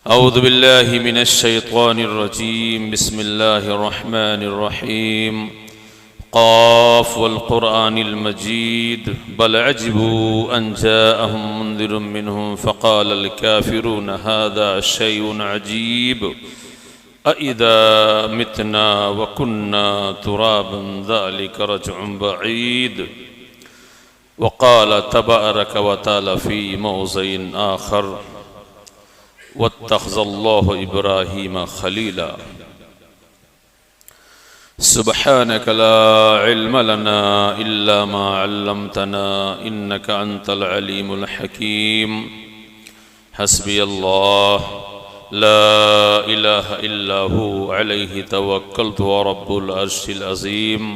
اعوذ باللہ من الشیطان الرجیم بسم اللہ الرحمن الرحیم قاف والقرآن المجید بل عجبوا ان جاءهم منذر منهم فقال الكافرون هذا شيء عجيب أإذا متنا وكنا ترابا ذلك رجع بعيد وقال تبارك وتعالى في موضع آخر واتخذ الله إبراهيم خليلا سبحانك لا علم لنا إلا ما علمتنا إنك أنت العليم الحكيم حسبي الله لا إله إلا هو عليه توكلت ورب العرش العظيم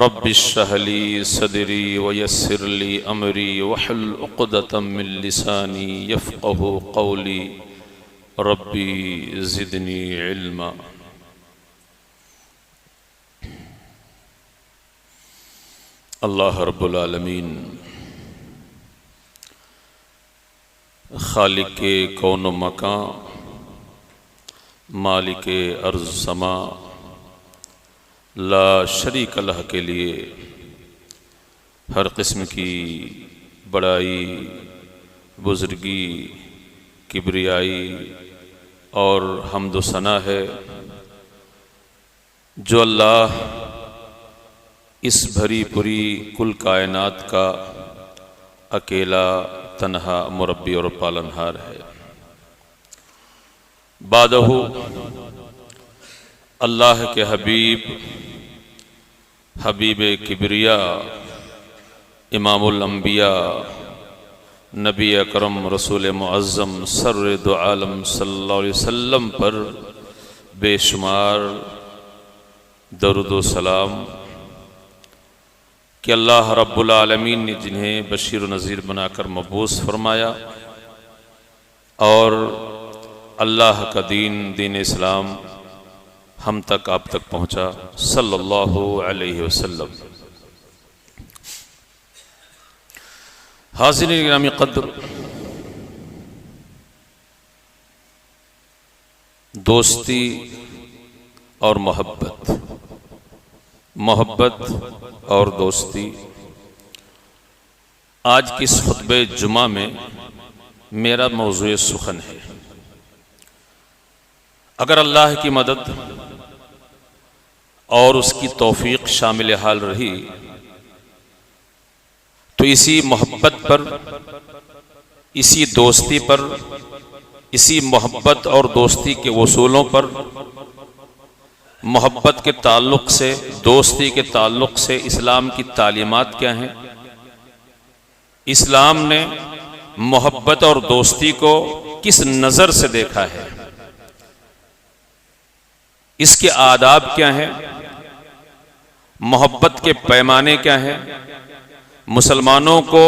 رب اشرح لي صدري ويسر لي أمري واحلل عقدة من لساني يفقهوا قولي ربي زدني علما. اللہ رب العالمین خالق کون و مکان، مالک ارض سما، لا شریک لہ کے لیے ہر قسم کی بڑائی، بزرگی، کبریائی اور حمد و ثنا ہے، جو اللہ اس بھری پوری کل کائنات کا اکیلا تنہا مربی اور پالنہار ہے۔ بعدہ اللہ کے حبیب کبریا، امام الانبیاء، نبی اکرم رسول معظم سرور عالم صلی اللہ علیہ وسلم پر بے شمار درود و سلام کہ اللہ رب العالمین نے جنہیں بشیر و نذیر بنا کر مبعوث فرمایا اور اللہ کا دین اسلام ہم تک آپ تک پہنچا صلی اللہ علیہ وسلم۔ حاضرین گرامی قدر، دوستی اور محبت اور دوستی آج کی اس خطبہ جمعہ میں میرا موضوع سخن ہے۔ اگر اللہ کی مدد اور اس کی توفیق شامل حال رہی تو اسی محبت پر، اسی دوستی پر، اسی محبت اور دوستی کے اصولوں پر، محبت کے تعلق سے، دوستی کے تعلق سے اسلام کی تعلیمات کیا ہیں، اسلام نے محبت اور دوستی کو کس نظر سے دیکھا ہے، اس کے آداب کیا ہیں، محبت کے پیمانے کیا ہیں، مسلمانوں کو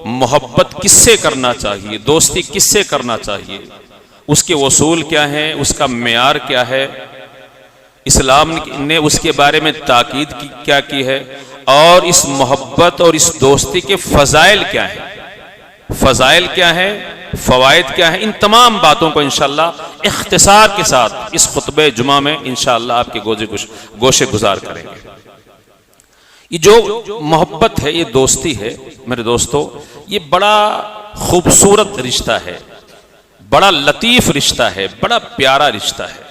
محبت کس سے کرنا چاہیے، دوستی کس سے کرنا چاہیے، اس کے اصول کیا ہیں، اس کا معیار کیا ہے، اسلام نے اس کے بارے میں تاکید کیا کی ہے، اور اس محبت اور اس دوستی کے فضائل کیا ہیں، فوائد کیا ہیں، ان تمام باتوں کو انشاءاللہ اختصار کے ساتھ اس خطبہ جمعہ میں انشاءاللہ آپ کے گوشے گزار کریں گے۔ یہ جو محبت ہے، یہ دوستی ہے میرے دوستو، یہ بڑا خوبصورت رشتہ ہے، بڑا لطیف رشتہ ہے، بڑا پیارا رشتہ ہے،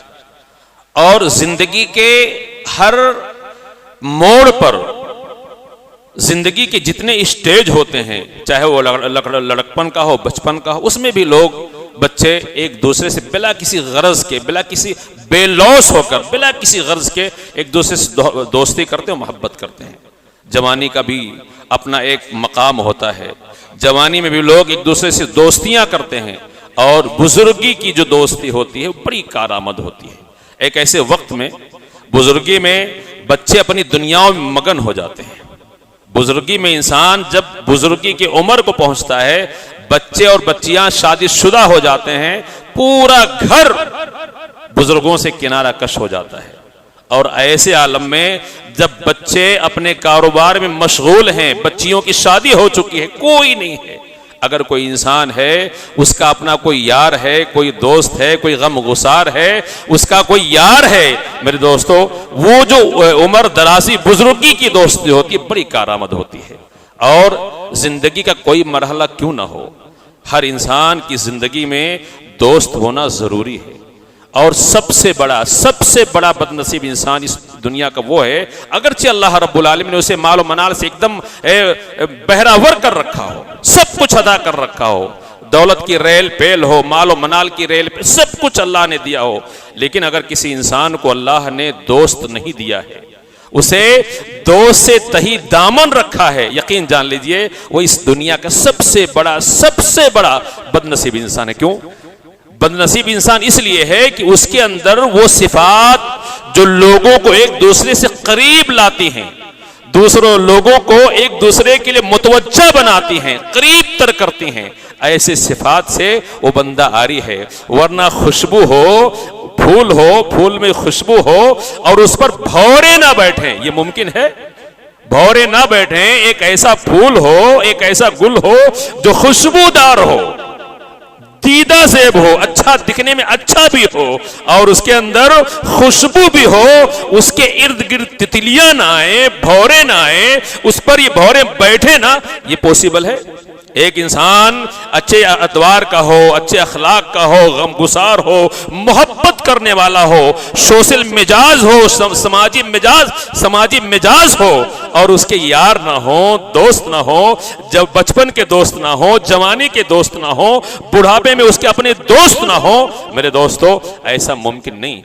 اور زندگی کے ہر موڑ پر، زندگی کے جتنے اسٹیج ہوتے ہیں، چاہے وہ لڑکپن کا ہو، بچپن کا ہو، اس میں بھی لوگ، بچے ایک دوسرے سے بلا کسی غرض کے، بلا کسی بے لوث ہو کر، بلا کسی غرض کے ایک دوسرے سے دوستی کرتے ہیں، محبت کرتے ہیں۔ جوانی کا بھی اپنا ایک مقام ہوتا ہے، جوانی میں بھی لوگ ایک دوسرے سے دوستیاں کرتے ہیں، اور بزرگی کی جو دوستی ہوتی ہے وہ بڑی کارآمد ہوتی ہے۔ ایک ایسے وقت میں بزرگی میں بچے اپنی دنیاؤں میں مگن ہو جاتے ہیں۔ بزرگی میں انسان جب بزرگی کی عمر کو پہنچتا ہے، بچے اور بچیاں شادی شدہ ہو جاتے ہیں، پورا گھر بزرگوں سے کنارہ کش ہو جاتا ہے۔ اور ایسے عالم میں جب بچے اپنے کاروبار میں مشغول ہیں، بچیوں کی شادی ہو چکی ہے، کوئی نہیں ہے، اگر کوئی انسان ہے اس کا اپنا کوئی یار ہے, کوئی دوست ہے, کوئی غم گسار ہے, اس کا کوئی یار ہے, میرے دوستو وہ جو عمر درازی بزرگی کی دوستی ہوتی ہے بڑی کارآمد ہوتی ہے. اور زندگی کا کوئی مرحلہ کیوں نہ ہو, ہر انسان کی زندگی میں دوست ہونا ضروری ہے. اور سب سے بڑا بد نصیب انسان اس دنیا کا وہ ہے اگرچہ اللہ رب العالمین نے اسے مال و منال سے ایک دم بہراور کر رکھا ہو, سب کچھ ادا کر رکھا ہو, دولت کی ریل پیل ہو, مال و منال کی ریل پیل, سب کچھ اللہ نے دیا ہو, لیکن اگر کسی انسان کو اللہ نے دوست نہیں دیا ہے, اسے دوست سے تہی دامن رکھا ہے, یقین جان لیجئے وہ اس دنیا کا سب سے بڑا بد نصیب انسان ہے. کیوں بد نصیب انسان؟ اس لیے ہے کہ اس کے اندر وہ صفات جو لوگوں کو ایک دوسرے سے قریب لاتی ہیں, دوسروں لوگوں کو ایک دوسرے کے لیے متوجہ بناتی ہیں, قریب تر کرتی ہیں, ایسے صفات سے وہ بندہ عاری ہے. ورنہ خوشبو ہو, پھول میں خوشبو ہو اور اس پر بھورے نہ بیٹھیں, یہ ممکن ہے؟ بھورے نہ بیٹھیں. ایک ایسا پھول ہو, ایک ایسا گل ہو جو خوشبودار ہو, دیدہ زیب ہو, اچھا دکھنے میں اچھا بھی ہو اور اس کے اندر خوشبو بھی ہو, اس کے ارد گرد تتلیاں نہ آئیں, بھورے نہ آئیں, اس پر یہ بھورے بیٹھے نا, یہ پوسیبل ہے؟ ایک انسان اچھے ادوار کا ہو, اچھے اخلاق کا ہو, غم گسار ہو, محبت کرنے والا ہو, سوشل مزاج ہو, سماجی مزاج ہو, اور اس کے یار نہ ہو, دوست نہ ہو, جب بچپن کے دوست نہ ہو, جوانی کے دوست نہ ہو, بڑھاپے میں اس کے اپنے دوست نہ ہو, میرے دوستو ایسا ممکن نہیں.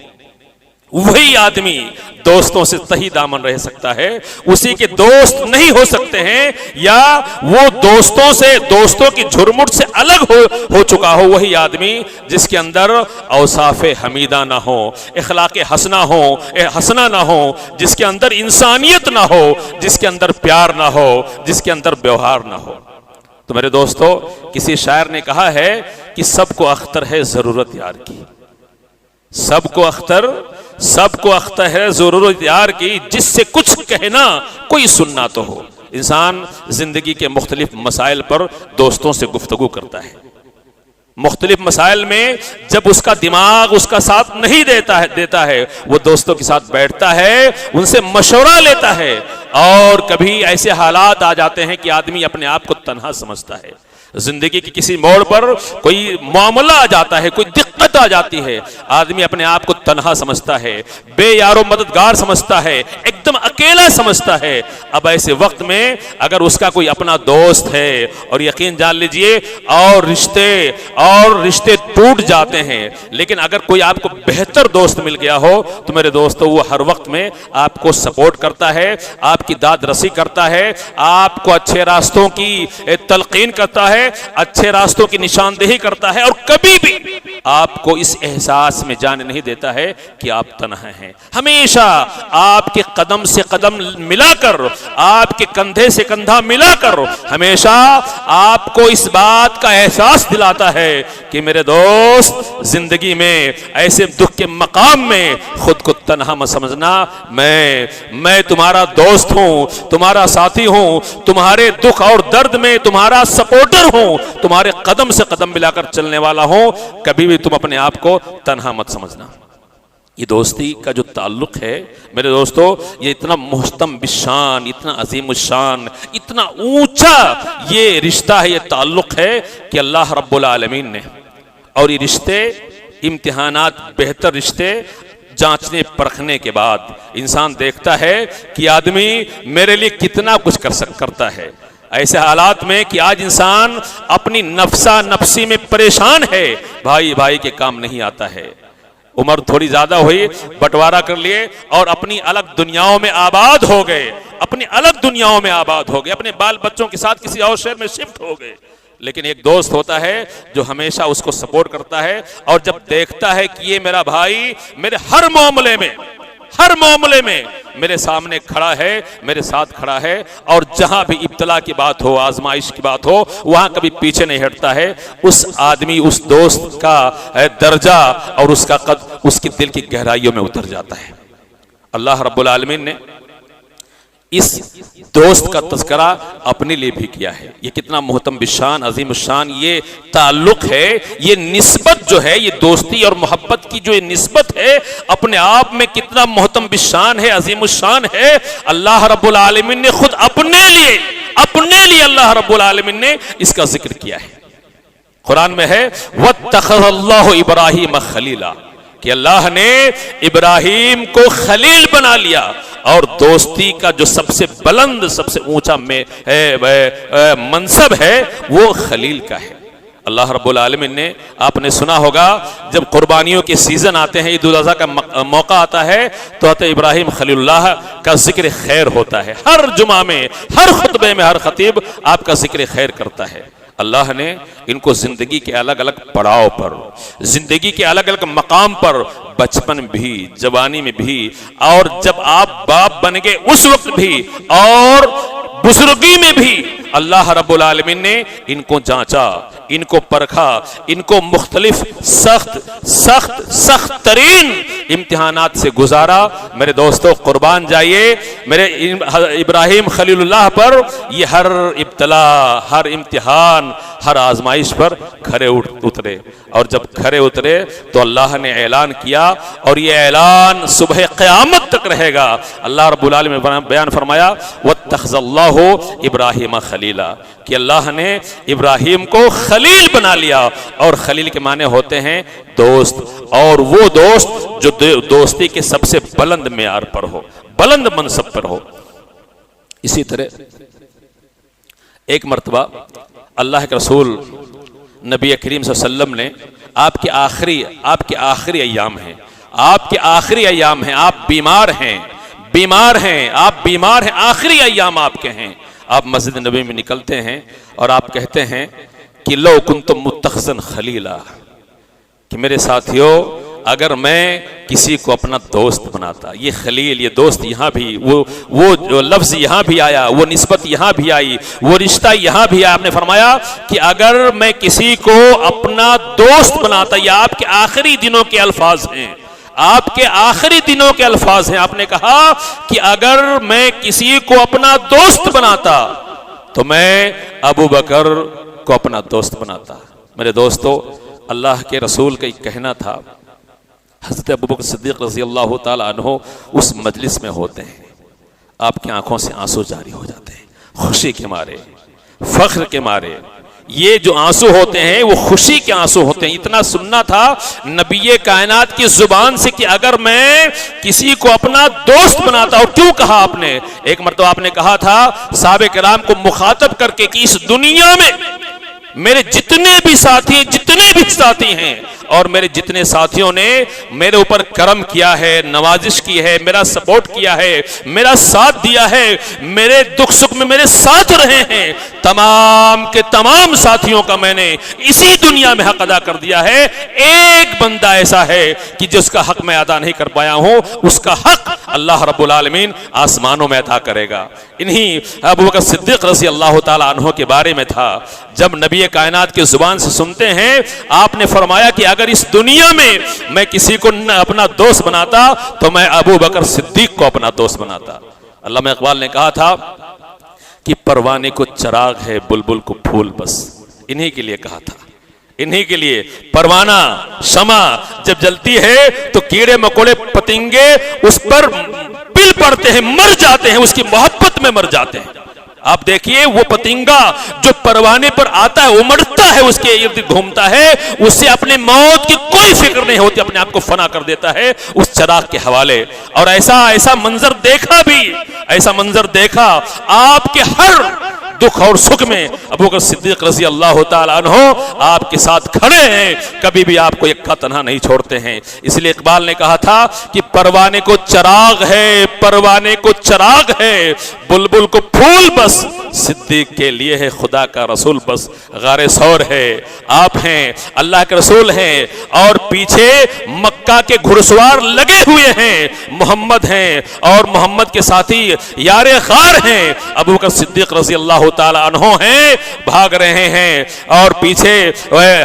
وہی آدمی دوستوں سے تہی دامن رہ سکتا ہے, اسی کے دوست نہیں ہو سکتے ہیں, یا وہ دوستوں کی جھرمٹ سے الگ ہو چکا ہو وہی آدمی جس کے اندر اوصاف حمیدہ نہ ہو, اخلاق حسنہ نہ ہو, جس کے اندر انسانیت نہ ہو, جس کے اندر پیار نہ ہو, جس کے اندر ویوہار نہ ہو. تو میرے دوستو کسی شاعر نے کہا ہے کہ سب کو اختر ہے ضرورت یار کی, سب کو اختر ہے ضرورت یار کی, جس سے کچھ کہنا کوئی سننا تو ہو. انسان زندگی کے مختلف مسائل پر دوستوں سے گفتگو کرتا ہے. مختلف مسائل میں جب اس کا دماغ اس کا ساتھ نہیں دیتا ہے وہ دوستوں کے ساتھ بیٹھتا ہے, ان سے مشورہ لیتا ہے. اور کبھی ایسے حالات آ جاتے ہیں کہ آدمی اپنے آپ کو تنہا سمجھتا ہے. زندگی کی کسی موڑ پر کوئی معاملہ آ جاتا ہے, کوئی دقت آ جاتی ہے, آدمی اپنے آپ کو تنہا سمجھتا ہے, بے یار و مددگار سمجھتا ہے, ایک دم اکیلا سمجھتا ہے. اب ایسے وقت میں اگر اس کا کوئی اپنا دوست ہے, اور یقین جان لیجئے اور رشتے ٹوٹ جاتے ہیں, لیکن اگر کوئی آپ کو بہتر دوست مل گیا ہو تو میرے دوستو وہ ہر وقت میں آپ کو سپورٹ کرتا ہے, آپ کی داد رسی کرتا ہے, آپ کو اچھے راستوں کی تلقین کرتا ہے, اچھے راستوں کی نشاندہی کرتا ہے, اور کبھی بھی آپ کو اس احساس میں جانے نہیں دیتا ہے کہ آپ تنہا ہیں. ہمیشہ آپ کے قدم سے قدم ملا کر, آپ کے کندھے سے کندھا ملا کر ہمیشہ آپ کو اس بات کا احساس دلاتا ہے کہ میرے دوست زندگی میں ایسے دکھ کے مقام میں خود کو تنہا مت سمجھنا, میں تمہارا دوست ہوں, تمہارا ساتھی ہوں, تمہارے دکھ اور درد میں تمہارا سپورٹر ہوں, تمہارے قدم سے قدم ملا کر چلنے والا ہوں, کبھی بھی تم اپنے آپ کو تنہا مت سمجھنا. یہ دوستی کا جو تعلق ہے میرے دوستو, یہ اتنا محترم بالشان, اتنا عظیم الشان, اتنا اونچا یہ رشتہ ہے, یہ تعلق ہے کہ اللہ رب العالمین نے, اور یہ رشتے امتحانات, بہتر رشتے جانچنے پرکھنے کے بعد انسان دیکھتا ہے کہ آدمی میرے لیے کتنا کچھ کرتا ہے. ایسے حالات میں کہ آج انسان اپنی نفسا نفسی میں پریشان ہے, بھائی کے کام نہیں آتا ہے, عمر تھوڑی زیادہ ہوئی, بٹوارا کر لیے اور اپنی الگ دنیاؤں میں آباد ہو گئے, اپنے بال بچوں کے ساتھ کسی اور شہر میں شفٹ ہو گئے. لیکن ایک دوست ہوتا ہے جو ہمیشہ اس کو سپورٹ کرتا ہے, اور جب دیکھتا ہے کہ یہ میرا بھائی میرے ہر معاملے میں میرے سامنے کھڑا ہے, میرے ساتھ کھڑا ہے, اور جہاں بھی ابتلا کی بات ہو, آزمائش کی بات ہو, وہاں کبھی پیچھے نہیں ہٹتا ہے, اس آدمی, اس دوست کا درجہ اور اس کا قد اس کے دل کی گہرائیوں میں اتر جاتا ہے. اللہ رب العالمین نے اس دوست کا تذکرہ اپنے لیے بھی کیا ہے. یہ کتنا محترم بشان عظیم الشان یہ تعلق ہے, یہ نسبت جو ہے, یہ دوستی اور محبت کی جو یہ نسبت ہے اپنے آپ میں کتنا محترم بشان ہے, عظیم الشان ہے. اللہ رب العالمین نے خود اپنے لیے اللہ رب العالمین نے اس کا ذکر کیا ہے. قرآن میں ہے وَاتَّخَذَ اللَّهُ إِبْرَاهِيمَ خَلِيلًا, کہ اللہ نے ابراہیم کو خلیل بنا لیا. اور دوستی کا جو سب سے بلند سب سے اونچا منصب ہے وہ خلیل کا ہے. اللہ رب العالمین نے, آپ نے سنا ہوگا جب قربانیوں کے سیزن آتے ہیں, عید الاضحیٰ کا موقع آتا ہے تو حضرت ابراہیم خلیل اللہ کا ذکر خیر ہوتا ہے. ہر جمعہ میں, ہر خطبے میں ہر خطیب آپ کا ذکر خیر کرتا ہے. اللہ نے ان کو زندگی کے الگ الگ پڑاؤ پر, زندگی کے الگ الگ مقام پر, بچپن بھی, جوانی میں بھی, اور جب آپ باپ بن گئے اس وقت بھی, اور بزرگی میں بھی اللہ رب العالمین نے ان کو جانچا, ان کو پرکھا, ان کو مختلف سخت ترین امتحانات سے گزارا. میرے دوستو قربان جائیے, میرے ابراہیم خلیل اللہ پر یہ ہر ابتلا, ہر امتحان, ہر آزمائش پر کھرے اترے. اور جب کھرے اترے تو اللہ نے اعلان کیا, اور یہ اعلان صبح قیامت تک رہے گا. اللہ رب العالمین نے بیان فرمایا وَاتَّخَذَ اللَّهُ إِبْرَاهِيمَ خَلِيلًا, کہ اللہ نے ابراہیم کو خلیل بنا لیا. اور خلیل کے معنی ہوتے ہیں دوست, اور وہ دوست جو دوستی کے سب سے بلند معیار پر ہو, بلند منصب پر ہو. اسی طرح ایک مرتبہ اللہ کے رسول نبی کریم صلی اللہ علیہ وسلم نے آپ کے آخری ایام ہیں, آپ بیمار ہیں, آخری ایام آپ کے ہیں. آپ مسجد نبی میں نکلتے ہیں اور آپ کہتے ہیں کہ لو کنتم متخذا خلیلا, کہ میرے ساتھیوں اگر میں کسی کو اپنا دوست بناتا. یہ خلیل, یہ دوست یہاں بھی, وہ لفظ یہاں بھی آیا, وہ نسبت یہاں بھی آئی, وہ رشتہ یہاں بھی آیا. آپ نے فرمایا کہ اگر میں کسی کو اپنا دوست بناتا, یہ آپ کے آخری دنوں کے الفاظ ہیں, آپ کے آخری دنوں کے الفاظ ہیں. آپ نے کہا کہ اگر میں کسی کو اپنا دوست بناتا تو میں ابو بکر کو اپنا دوست بناتا. میرے دوستو اللہ کے رسول کا ایک کہنا تھا, حضرت ابوبکر صدیق رضی اللہ تعالی عنہ اس مجلس میں ہوتے ہیں, آپ کی آنکھوں سے آنسو جاری ہو جاتے ہیں, خوشی کے مارے, فخر کے مارے. یہ جو آنسو ہوتے ہیں وہ خوشی کے آنسو ہوتے ہیں. اتنا سننا تھا نبی کائنات کی زبان سے کہ اگر میں کسی کو اپنا دوست بناتا. اور کیوں کہا آپ نے؟ ایک مرتبہ آپ نے کہا تھا صحابہ کرام کو مخاطب کر کے کہ اس دنیا میں میرے جتنے بھی ساتھی ہیں اور میرے جتنے ساتھیوں نے میرے اوپر کرم کیا ہے, نوازش کی ہے, میرا سپورٹ کیا ہے, میرا ساتھ دیا ہے, میرے دکھ سکھ میں میرے ساتھ رہے ہیں, تمام کے تمام ساتھیوں کا میں نے اسی دنیا میں حق ادا کر دیا ہے. ایک بندہ ایسا ہے کہ جس کا حق میں ادا نہیں کر پایا ہوں, اس کا حق اللہ رب العالمین آسمانوں میں عطا کرے گا. انہی ابوبکر صدیق رضی اللہ تعالی عنہ کے بارے میں تھا. جب نبی کائنات کی زبان سے سنتے ہیں, آپ نے فرمایا کہ اگر اس دنیا میں کسی کو اپنا دوست بناتا تو میں ابو بکر صدیق کو اپنا دوست بناتا. علامہ اقبال نے کہا تھا کہ پروانے کو چراغ ہے, بلبل کو پھول, بس انہی کے لیے کہا تھا, انہی کے لیے. پروانہ شمع جب جلتی ہے تو کیڑے مکوڑے پتنگے اس پر پل پڑتے ہیں, مر جاتے ہیں, اس کی محبت میں مر جاتے ہیں. آپ دیکھیے وہ پتنگا جو پروانے پر آتا ہے, امڑتا ہے, اس کے ارد گھومتا ہے, اس سے اپنے موت کی کوئی فکر نہیں ہوتی, اپنے آپ کو فنا کر دیتا ہے اس چراغ کے حوالے. اور ایسا منظر دیکھا آپ کے ہر دکھ اور سکھ میں ابوبکر صدیق رضی اللہ تعالی عنہ آپ کے ساتھ کھڑے ہیں, کبھی بھی آپ کو یکا تنہا نہیں چھوڑتے ہیں. اس لیے اقبال نے کہا تھا کہ پروانے کو چراغ ہے, بلبل کو پھول بس, صدیق کے لیے ہے خدا کا رسول بس. غار ثور ہے, آپ ہیں, اللہ کے رسول ہیں, اور پیچھے مکہ کے گھڑسوار لگے ہوئے ہیں, محمد ہیں, اور محمد کے ساتھی یار غار ہیں ابوبکر صدیق رضی اللہ اللہ تعالی عنہ ہیں, بھاگ رہے ہیں, اور پیچھے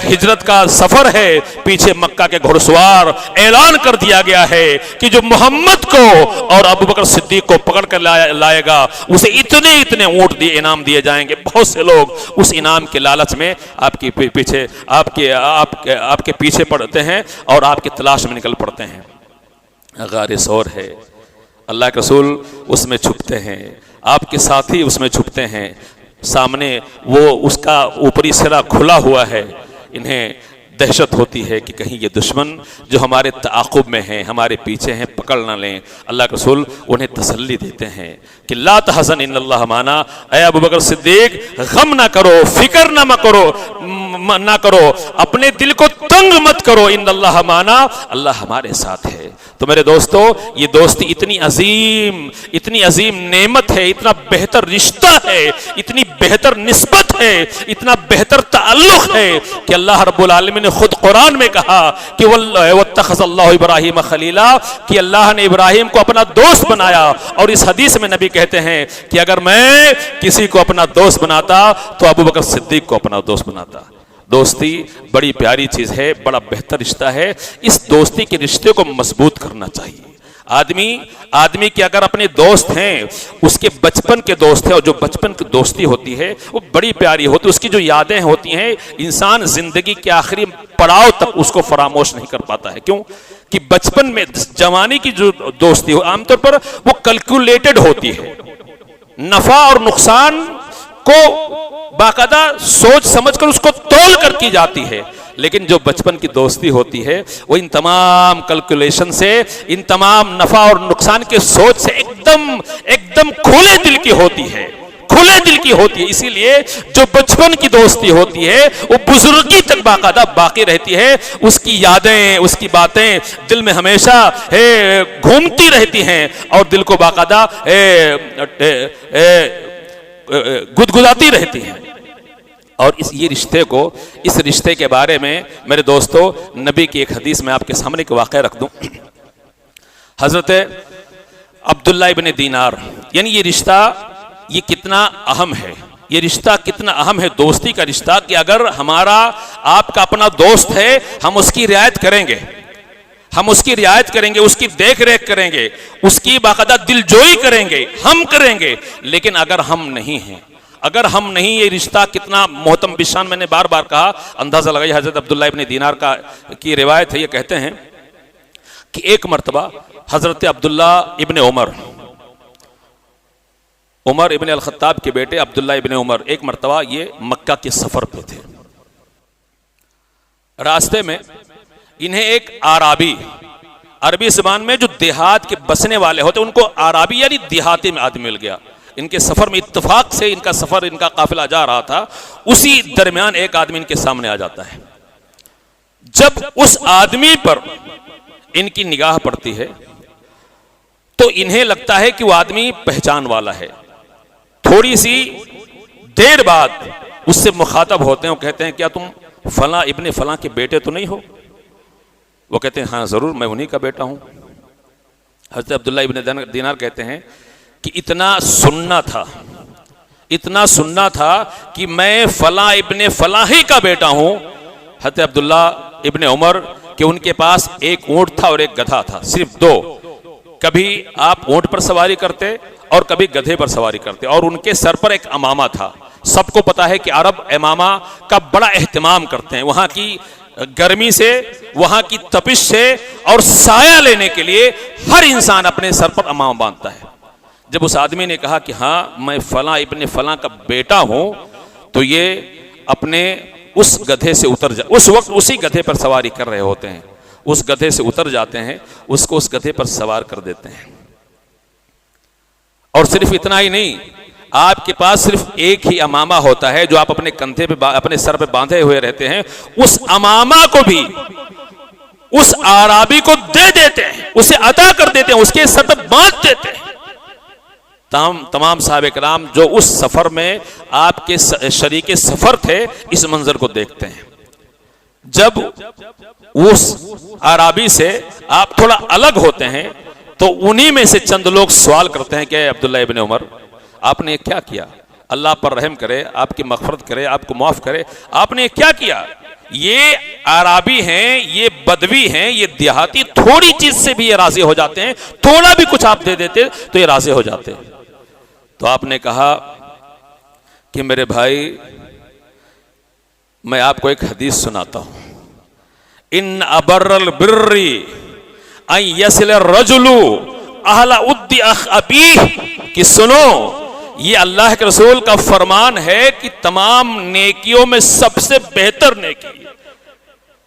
ہجرت کا سفر ہے, پیچھے مکہ کے گھڑ سوار. اعلان کر دیا گیا ہے کہ جو محمد کو اور ابوبکر صدیق کو پکڑ کر لائے گا اسے اتنے اونٹ انعام دیے جائیں گے. بہت سے لوگ اس انعام کے لالچ میں آپ کے پیچھے پڑتے ہیں اور آپ کی تلاش میں نکل پڑتے ہیں. غار ثور ہے, اللہ کے رسول اس میں چھپتے ہیں, آپ کے ساتھی اس میں چھپتے ہیں, سامنے وہ اس کا اوپری سرا کھلا ہوا ہے. انہیں دہشت ہوتی ہے کہ کہیں یہ دشمن جو ہمارے تعاقب میں ہیں, ہمارے پیچھے ہیں, پکڑ نہ لیں. اللہ کے رسول انہیں تسلی دیتے ہیں کہ لا تحزن ان اللہ معنا, اے ابوبکر صدیق غم نہ کرو, فکر نہ کرو, اپنے دل کو تنگ مت کرو, ان اللہ معنا, اللہ ہمارے ساتھ ہے. تو میرے دوستو, یہ دوستی اتنی عظیم نعمت ہے, اتنا بہتر رشتہ ہے, اتنی بہتر نسبت ہے, اتنا بہتر تعلق ہے کہ اللہ رب العالمین نے خود قرآن میں کہا کہ واتخذ اللہ ابراہیم خلیلا, کہ اللہ نے ابراہیم کو اپنا دوست بنایا. اور اس حدیث میں نبی کہتے ہیں کہ اگر میں کسی کو اپنا دوست بناتا تو ابوبکر صدیق کو اپنا دوست بناتا. دوستی بڑی پیاری چیز ہے, بڑا بہتر رشتہ ہے. اس دوستی کے رشتے کو مضبوط کرنا چاہیے. آدمی کے اگر اپنے دوست ہیں, اس کے بچپن کے دوست ہیں, اور جو بچپن کی دوستی ہوتی ہے وہ بڑی پیاری ہوتی ہے, اس کی جو یادیں ہوتی ہیں انسان زندگی کے آخری پڑاؤ تک اس کو فراموش نہیں کر پاتا ہے. کیوں کہ بچپن میں جوانی کی جو دوستی ہو عام طور پر وہ کیلکولیٹڈ ہوتی ہے, نفع اور نقصان کو باقاعدہ سوچ سمجھ کر اس کو تول کر کی جاتی ہے. لیکن جو بچپن کی دوستی ہوتی ہے وہ ان تمام کیلکولیشن سے, ان تمام نفع اور نقصان کے سوچ سے ایک دم کھلے دل کی ہوتی ہے, کھلے دل کی ہوتی ہے. اسی لیے جو بچپن کی دوستی ہوتی ہے وہ بزرگی تک باقاعدہ باقی رہتی ہے. اس کی یادیں, اس کی باتیں دل میں ہمیشہ گھومتی رہتی ہیں اور دل کو باقاعدہ گدگداتی رہتی ہیں. اور اس رشتے کے بارے میں میرے دوستو, نبی کی ایک حدیث میں آپ کے سامنے ایک واقعہ رکھ دوں. حضرت عبداللہ ابن دینار, یعنی یہ رشتہ یہ کتنا اہم ہے, یہ رشتہ کتنا اہم ہے دوستی کا رشتہ, کہ اگر ہمارا آپ کا اپنا دوست ہے ہم اس کی رعایت کریں گے, اس کی دیکھ ریکھ کریں گے, اس کی باقاعدہ دل جوئی کریں گے, ہم کریں گے. لیکن اگر ہم نہیں, یہ رشتہ کتنا محترم بشان, میں نے بار بار کہا, اندازہ لگائی. حضرت عبداللہ ابن دینار کی روایت ہے, یہ کہتے ہیں کہ ایک مرتبہ حضرت عبداللہ ابن عمر ابن الخطاب کے بیٹے عبداللہ ابن عمر ایک مرتبہ یہ مکہ کے سفر پہ تھے. راستے میں انہیں ایک عربی زبان میں جو دیہات کے بسنے والے ہوتے ان کو عربی یعنی دیہاتی میں آدمی مل گیا. ان کے سفر میں اتفاق سے ان کا قافلہ جا رہا تھا, اسی درمیان ایک آدمی ان کے سامنے آ جاتا ہے. جب اس آدمی پر ان کی نگاہ پڑتی ہے تو انہیں لگتا ہے کہ وہ آدمی پہچان والا ہے. تھوڑی سی دیر بعد اس سے مخاطب ہوتے ہیں, وہ کہتے ہیں کیا تم فلاں ابن فلاں کے بیٹے تو نہیں ہو؟ وہ کہتے ہیں ہاں ضرور میں انہی کا بیٹا ہوں. حضرت عبداللہ ابن دینار کہتے ہیں کہ اتنا سننا تھا کہ میں فلاں ابن فلاں ہی کا بیٹا ہوں. حضرت عبداللہ ابن عمر کہ ان کے پاس ایک اونٹ تھا اور ایک گدھا تھا, صرف دو. کبھی آپ اونٹ پر سواری کرتے اور کبھی گدھے پر سواری کرتے, اور ان کے سر پر ایک امامہ تھا. سب کو پتا ہے کہ عرب امامہ کا بڑا اہتمام کرتے ہیں, وہاں کی گرمی سے, وہاں کی تپش سے اور سایہ لینے کے لیے ہر انسان اپنے سر پر امامہ باندھتا ہے. جب اس آدمی نے کہا کہ ہاں میں فلاں ابن فلاں کا بیٹا ہوں, تو یہ اپنے اس گدھے سے اس وقت اسی گدھے پر سواری کر رہے ہوتے ہیں, اس گدھے سے اتر جاتے ہیں, اس کو اس گدھے پر سوار کر دیتے ہیں. اور صرف اتنا ہی نہیں, آپ کے پاس صرف ایک ہی امامہ ہوتا ہے جو آپ اپنے کندھے پہ اپنے سر پہ باندھے ہوئے رہتے ہیں. اس امامہ کو بھی اس اعرابی کو دے دیتے ہیں, اسے عطا کر دیتے ہیں, اس کے سر پہ باندھ دیتے ہیں. تمام صحابہ کرام جو اس سفر میں آپ کے شریک سفر تھے اس منظر کو دیکھتے ہیں. جب اس اعرابی سے آپ تھوڑا الگ ہوتے ہیں تو انہی میں سے چند لوگ سوال کرتے ہیں کہ عبداللہ ابن عمر آپ نے کیا کیا, اللہ پر رحم کرے، آپ کی مغفرت کرے، آپ کو معاف کرے. آپ نے کیا کیا؟ یہ عرابی ہیں، یہ بدوی ہیں، یہ دیہاتی تھوڑی چیز سے بھی یہ راضی ہو جاتے ہیں، تھوڑا بھی کچھ آپ دے دیتے تو یہ راضی ہو جاتے. تو آپ نے کہا کہ میرے بھائی میں آپ کو ایک حدیث سناتا ہوں. ان ابر البر ان یصل الرجل اہل ود اخ ابیہ، کہ سنو یہ اللہ کے رسول کا فرمان ہے کہ تمام نیکیوں میں سب سے بہتر نیکی،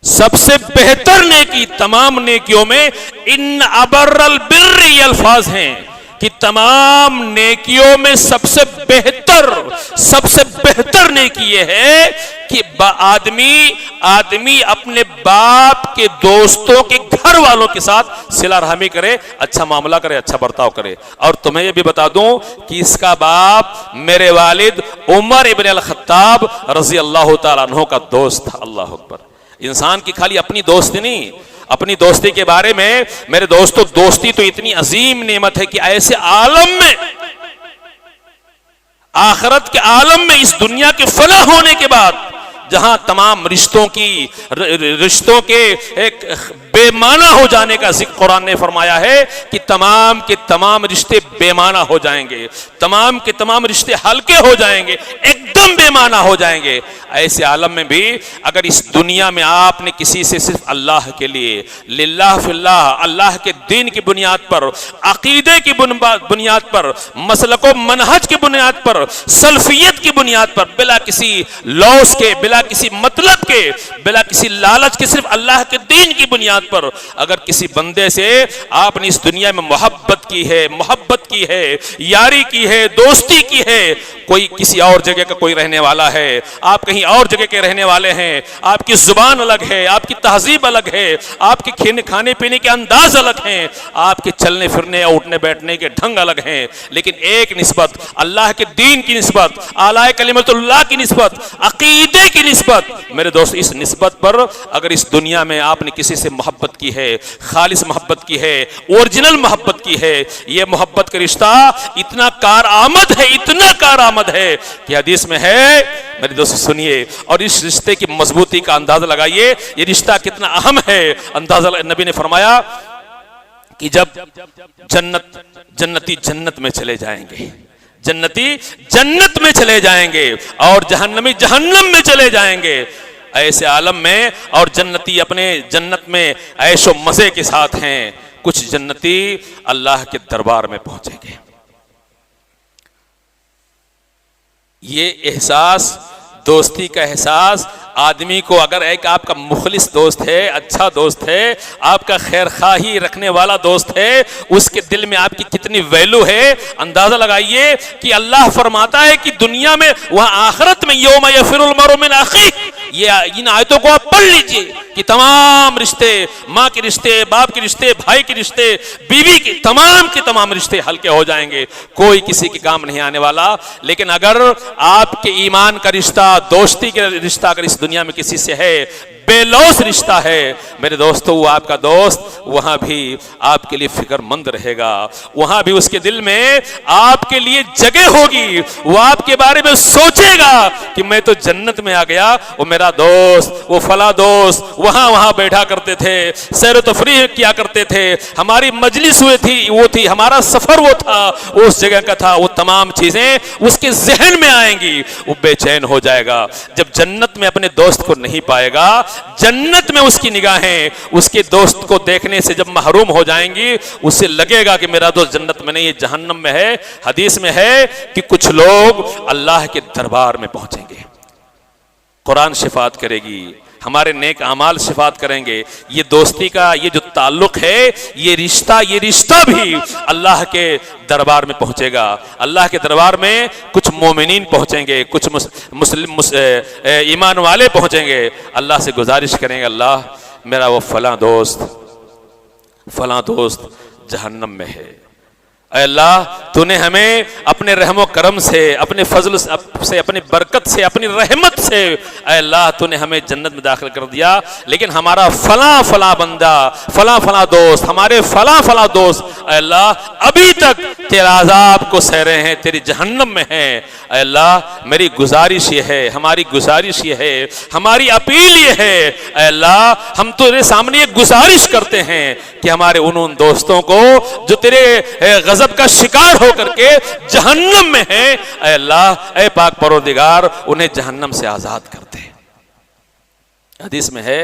سب سے بہتر نیکی تمام نیکیوں میں ان ابر البر، یہ الفاظ ہیں کہ تمام نیکیوں میں سب سے بہتر نیکی یہ ہے کہ آدمی اپنے باپ کے دوستوں کے گھر والوں کے ساتھ صلہ رحمی کرے، اچھا معاملہ کرے، اچھا برتاؤ کرے. اور تمہیں یہ بھی بتا دوں کہ اس کا باپ میرے والد عمر ابن الخطاب رضی اللہ تعالیٰ عنہ کا دوست تھا. اللہ اکبر. انسان کی خالی اپنی دوستی نہیں، اپنی دوستی کے بارے میں میرے دوستوں، دوستی تو اتنی عظیم نعمت ہے کہ ایسے عالم میں، آخرت کے عالم میں، اس دنیا کے فنا ہونے کے بعد جہاں تمام رشتوں کے ایک بے معنی ہو جانے کا ذکر قرآن نے فرمایا ہے کہ تمام کے تمام رشتے بے معنی ہو جائیں گے، تمام کے تمام رشتے ہلکے ہو جائیں گے، ایک دم بے معنی ہو جائیں گے. ایسے عالم میں بھی اگر اس دنیا میں آپ نے کسی سے صرف اللہ کے لیے، للہ فی اللہ، اللہ کے دین کی بنیاد پر، عقیدے کی بنیاد پر، مسلک و منہج کی بنیاد پر، سلفیت کی بنیاد پر، بلا کسی لوث کے، بلا کسی مطلب کے، بلا کسی لالچ کے، صرف اللہ کے دین کی بنیاد پر اگر کسی بندے سے آپ نے اس دنیا میں محبت کی ہے، یاری کی ہے، دوستی کی ہے، کوئی کسی اور جگہ کا کوئی رہنے والا ہے، آپ کہیں اور جگہ کے رہنے والے ہیں، آپ کی زبان الگ ہے، آپ کی تہذیب الگ ہے، آپ کے کھانے پینے کے انداز الگ ہیں، آپ کے چلنے پھرنے اٹھنے بیٹھنے کے ڈھنگ الگ ہیں، لیکن ایک نسبت اللہ کے دین کی نسبت، اعلی کلمت اللہ کی نسبت، عقیدے کی نسبت. میرے دوست اس نسبت پر اگر اس دنیا میں آپ نے کسی سے محبت کی ہے، خالص محبت کی ہے، اوریجنل محبت کی ہے، یہ محبت کا رشتہ اتنا کارآمد ہے کہ حدیث میں ہے. میرے دوست سنیے اور اس رشتے کی مضبوطی کا اندازہ لگائیے، یہ رشتہ کتنا اہم ہے. اندازہ نبی نے فرمایا کہ جب جنتی جنت میں چلے جائیں گے، جنتی جنت میں چلے جائیں گے اور جہنمی جہنم میں چلے جائیں گے، ایسے عالم میں، اور جنتی اپنے جنت میں عیش و مزے کے ساتھ ہیں، کچھ جنتی اللہ کے دربار میں پہنچیں گے. یہ احساس، دوستی کا احساس آدمی کو، اگر ایک آپ کا مخلص دوست ہے، اچھا دوست ہے، آپ کا خیر خواہی رکھنے والا دوست ہے، اس کے دل میں آپ کی کتنی ویلو ہے. اندازہ لگائیے کہ اللہ فرماتا ہے کہ دنیا میں، وہاں آخرت میں، یوم یفر المرء من اخیہ، یہ ان آیتوں کو آپ پڑھ لیجئے کہ تمام رشتے، ماں کے رشتے، باپ کے رشتے، بھائی کے رشتے، بیوی کے تمام رشتے ہلکے ہو جائیں گے، کوئی کسی کے کام نہیں آنے والا. لیکن اگر آپ کے ایمان کا رشتہ، دوستی کا رشتہ اگر اس دنیا میں کسی سے ہے، بے لوث رشتہ ہے، میرے دوستو، وہ آپ کا دوست وہاں بھی آپ کے لیے فکر مند رہے گا، وہاں بھی اس کے دل میں آپ کے لیے جگہ ہوگی، وہ آپ کے بارے میں سوچے گا کہ میں تو جنت میں آ گیا، وہ میرا دوست، وہ فلاں دوست وہاں بیٹھا کرتے تھے، سیر و تفریح کیا کرتے تھے، ہماری مجلس وہ تھی، ہمارا سفر وہ تھا، اس جگہ کا تھا. وہ تمام چیزیں اس کے ذہن میں آئیں گی، وہ بے چین ہو جائے گا. جب جنت میں اپنے دوست کو نہیں پائے گا، جنت میں اس کی نگاہیں اس کے دوست کو دیکھنے سے جب محروم ہو جائیں گی، اسے لگے گا کہ میرا دوست جنت میں نہیں، یہ جہنم میں ہے. حدیث میں ہے کہ کچھ لوگ اللہ کے دربار میں پہنچیں گے، قرآن شفاعت کرے گی، ہمارے نیک اعمال شفاعت کریں گے. یہ دوستی کا یہ جو تعلق ہے، یہ رشتہ بھی اللہ کے دربار میں پہنچے گا. اللہ کے دربار میں کچھ مومنین پہنچیں گے، کچھ مسلم ایمان والے پہنچیں گے. اللہ سے گزارش کریں گے، اللہ میرا وہ فلاں دوست جہنم میں ہے، اے اللہ تو نے ہمیں اپنے رحم و کرم سے، اپنے فضل سے، اپنی برکت سے، اپنی رحمت سے اے اللہ تو نے ہمیں جنت میں داخل کر دیا، لیکن ہمارا فلاں فلاں بندہ، فلاں فلاں دوست، ہمارے فلاں فلاں دوست اے اللہ ابھی تک تیرا عذاب کو سہ رہے ہیں، تیری جہنم میں ہیں۔ اے اللہ میری گزارش یہ ہے، ہماری گزارش یہ ہے، ہماری اپیل یہ ہے، اے اللہ ہم تیرے سامنے یہ گزارش کرتے ہیں کہ ہمارے ان دوستوں کو جو تیرے غضب کا شکار ہو کر کے جہنم میں ہیں، اے اللہ اے پاک پروردگار انہیں جہنم سے آزاد کر دے۔ حدیث میں ہے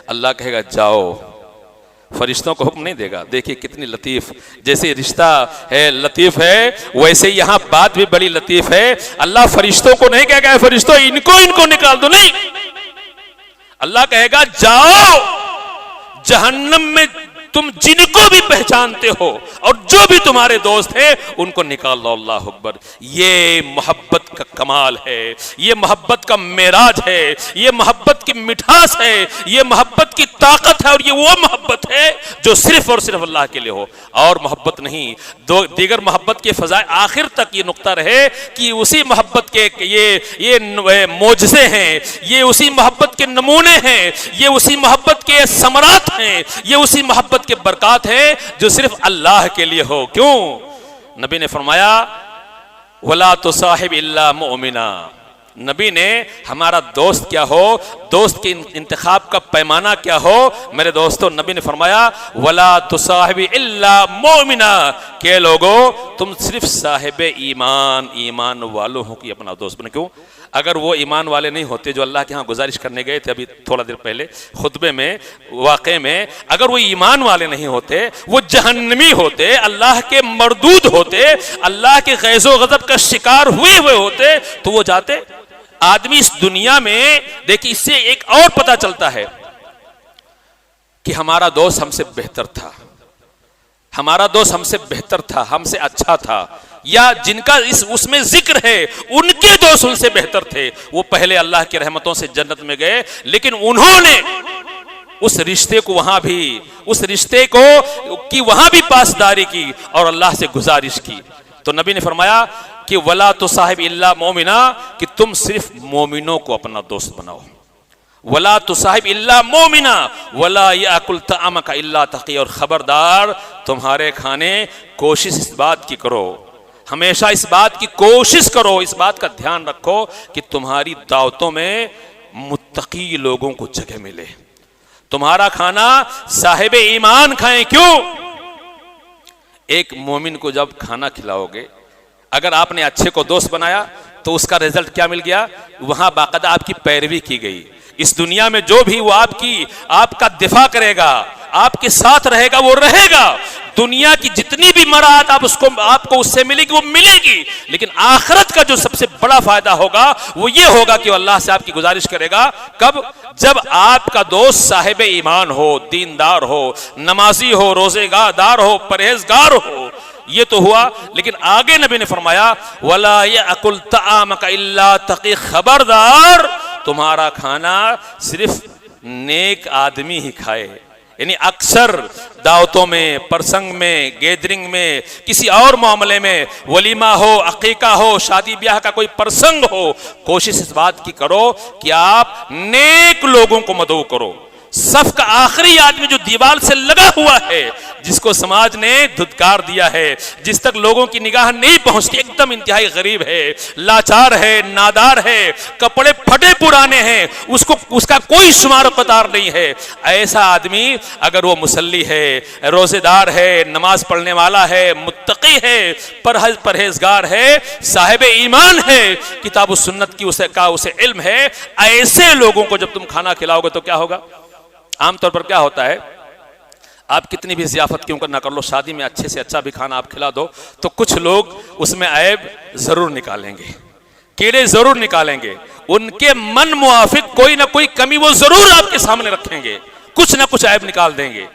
اللہ کہے گا جاؤ، فرشتوں کو حکم نہیں دے گا۔ دیکھیے کتنی لطیف، جیسے رشتہ ہے لطیف ہے ویسے یہاں بات بھی بڑی لطیف ہے۔ اللہ فرشتوں کو نہیں کہے گا فرشتوں ان کو نکال دو، نہیں، اللہ کہے گا جاؤ جہنم میں تم جن کو بھی پہچانتے ہو اور جو بھی تمہارے دوست ہیں ان کو نکال لو۔ اللہ اکبر، یہ محبت کا کمال ہے، یہ محبت کا معراج ہے، یہ محبت کی مٹھاس ہے، یہ محبت کی طاقت ہے، اور یہ وہ محبت ہے جو صرف اور صرف اللہ کے لیے ہو، اور محبت نہیں۔ دیگر محبت کے فضائل آخر تک یہ نقطہ رہے کہ اسی محبت کے یہ معجزے ہیں، یہ اسی محبت کے نمونے ہیں، یہ اسی محبت کے ثمرات ہیں، یہ اسی محبت کے برکات ہیں جو صرف اللہ کے لیے ہو۔ کیوں؟ نبی نے فرمایا وَلَا تُصَاحِبْ إِلَّا مُؤْمِنًا۔ نبی نے ہمارا دوست کیا ہو، دوست کے انتخاب کا پیمانہ کیا ہو، میرے دوستو نبی نے فرمایا وَلَا تُصَاحِبْ إِلَّا مُؤْمِنًا، کہ لوگو تم صرف صاحب ایمان والوں کی اپنا دوست بنے۔ کیوں؟ اگر وہ ایمان والے نہیں ہوتے جو اللہ کے ہاں گزارش کرنے گئے تھے ابھی تھوڑا دیر پہلے خطبے میں واقعے میں، اگر وہ ایمان والے نہیں ہوتے، وہ جہنمی ہوتے، اللہ کے مردود ہوتے، اللہ کے غیظ و غضب کا شکار ہوئے ہوتے تو وہ جاتے؟ آدمی اس دنیا میں دیکھیں اس سے ایک اور پتہ چلتا ہے کہ ہمارا دوست ہم سے بہتر تھا، ہمارا دوست ہم سے بہتر تھا، ہم سے اچھا تھا، یا جن کا اس میں ذکر ہے ان کے دوست ان سے بہتر تھے، وہ پہلے اللہ کی رحمتوں سے جنت میں گئے، لیکن انہوں نے اس رشتے کو وہاں بھی وہاں بھی پاسداری کی اور اللہ سے گزارش کی۔ تو نبی نے فرمایا کہ وَلَا تُصَاحِبْ إِلَّا مُؤْمِنًا، کہ تم صرف مومنوں کو اپنا دوست بناؤ۔ وَلَا تُصَاحِبْ إِلَّا مُؤْمِنًا وَلَا يَأْكُلْ طَعَامَكَ إِلَّا تَقِيٌّ، اور خبردار تمہارے کھانے کوشش اس بات کی کرو، ہمیشہ اس بات کی کوشش کرو، اس بات کا دھیان رکھو کہ تمہاری دعوتوں میں متقی لوگوں کو جگہ ملے، تمہارا کھانا صاحب ایمان کھائیں۔ کیوں؟ ایک مومن کو جب کھانا کھلاؤ گے، اگر آپ نے اچھے کو دوست بنایا تو اس کا رزلٹ کیا مل گیا؟ وہاں باقاعدہ آپ کی پیروی کی گئی۔ اس دنیا میں جو بھی وہ آپ کا دفاع کرے گا، آپ کے ساتھ رہے گا، وہ رہے گا۔ دنیا کی جتنی بھی مراد آپ کو اس سے ملے گی وہ ملے گی، لیکن آخرت کا جو سب سے بڑا فائدہ ہوگا وہ یہ ہوگا کہ وہ اللہ سے آپ کی گزارش کرے گا۔ کب؟ جب آپ کا دوست صاحب ایمان ہو، دیندار ہو، نمازی ہو، روزے دار ہو، پرہیزگار ہو۔ یہ تو ہوا، لیکن آگے نبی نے فرمایا وَلَا يَأْكُلْ طَعَامَكَ إِلَّا تَقِيٌّ، خبردار تمہارا کھانا صرف نیک آدمی ہی کھائے۔ یعنی اکثر دعوتوں میں، پرسنگ میں، گیدرنگ میں، کسی اور معاملے میں، ولیمہ ہو، عقیقہ ہو، شادی بیاہ کا کوئی پرسنگ ہو، کوشش اس بات کی کرو کہ آپ نیک لوگوں کو مدعو کرو۔ صف کا آخری آدمی جو دیوار سے لگا ہوا ہے، جس کو سماج نے دھتکار دیا ہے، جس تک لوگوں کی نگاہ نہیں پہنچتی، ایک دم انتہائی غریب ہے، لاچار ہے، نادار ہے، کپڑے پھٹے پرانے ہیں، اس کا کوئی شمار قطار نہیں ہے، ایسا آدمی اگر وہ مصلی ہے، روزے دار ہے، نماز پڑھنے والا ہے، متقی ہے، پرہیزگار ہے، صاحب ایمان ہے، کتاب و سنت کی اسے علم ہے، ایسے لوگوں کو جب تم کھانا کھلاؤ گے تو کیا ہوگا؟ عام طور پر کیا ہوتا ہے، آپ کتنی بھی ضیافت کیوں نہ کر لو، شادی میں اچھے سے اچھا بھی کھانا آپ کھلا دو تو کچھ لوگ اس میں عیب ضرور نکالیں گے، کیڑے ضرور نکالیں گے، ان کے من موافق کوئی نہ کوئی کمی وہ ضرور آپ کے سامنے رکھیں گے، کچھ نہ کچھ عیب نکال دیں گے،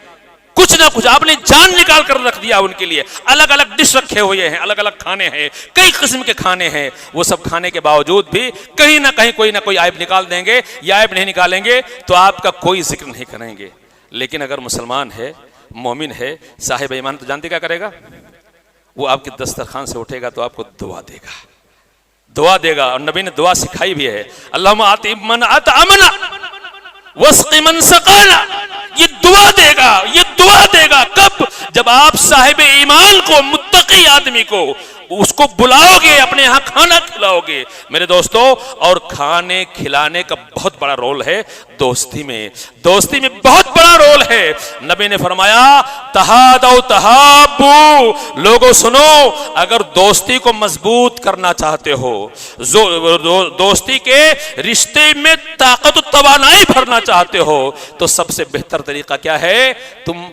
کچھ نہ کچھ آپ نے جان نکال کر رکھ دیا ان کے لیے، الگ الگ ڈش رکھے ہوئے ہیں، الگ الگ کھانے ہیں، کئی قسم کے کھانے ہیں، وہ سب کھانے کے باوجود بھی کہیں نہ کہیں کوئی نہ کوئی عیب نکال دیں گے، یا عیب نہیں نکالیں گے تو آپ کا کوئی ذکر نہیں کریں گے۔ لیکن اگر مسلمان ہے، مومن ہے، صاحب ایمان، تو جانتے کیا کرے گا؟ وہ آپ کے دسترخوان سے اٹھے گا تو آپ کو دعا دے گا، دعا دے گا، اور نبی نے دعا سکھائی بھی ہے، اللہم آتی من اطعمنا واسقی من سقانا. یہ دعا دے گا، یہ دعا دے گا کب؟ جب آپ صاحب ایمان کو، متقی آدمی کو، اس کو بلاؤ گے، اپنے ہاں کھانا کھلاؤ گے میرے دوستو. اور کھانے کھلانے کا بہت بڑا رول ہے دوستی میں، دوستی میں بہت بڑا رول ہے. نبی نے فرمایا تہادو تہابو، لوگوں سنو، اگر دوستی کو مضبوط کرنا چاہتے ہو، دوستی کے رشتے میں طاقت و توانائی بھرنا چاہتے ہو، تو سب سے بہتر طریقہ کیا ہے؟ تم